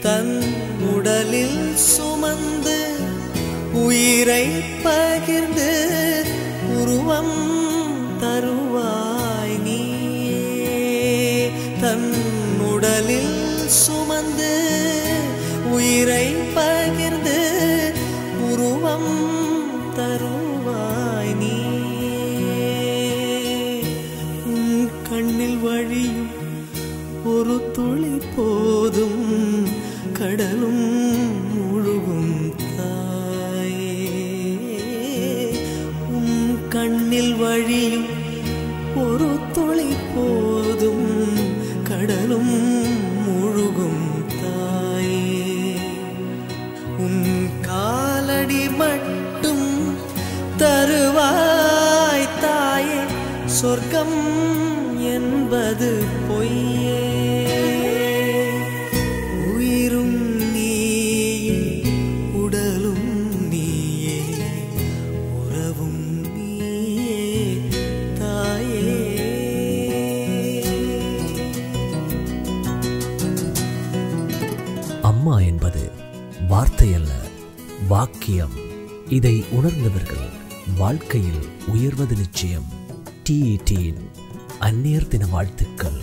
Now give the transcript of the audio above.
தன் உடலில் சுமந்து உயிரை பகிர்ந்து உருவம் தருவாய் நீயே. தன் உடலில் சுமந்து உயிரை பகிர்ந்து உருவம் தருவாய் நீயே. உன் கண்ணில் வழியும் ஒரு துளி போதும் கடலும் முழுகும் தாயே. உன் கண்ணில் வழியும் ஒரு துளி போதும் கடலும் முழுகும் தாயே. உன் காலடி மட்டும் தருவாய் தாயே. சொர்க்கம் என்பது பொய்யே. உயிரும் நீயே, உடலும் நீயே, உறவும் நீயே தாயே. அம்மா என்பது வார்த்தை அல்ல, வாக்கியம். இதை உணர்ந்தவர்கள் வாழ்க்கையில் உயர்வது நிச்சயம். TET அந்நியர் தின வாழ்த்துக்கள்.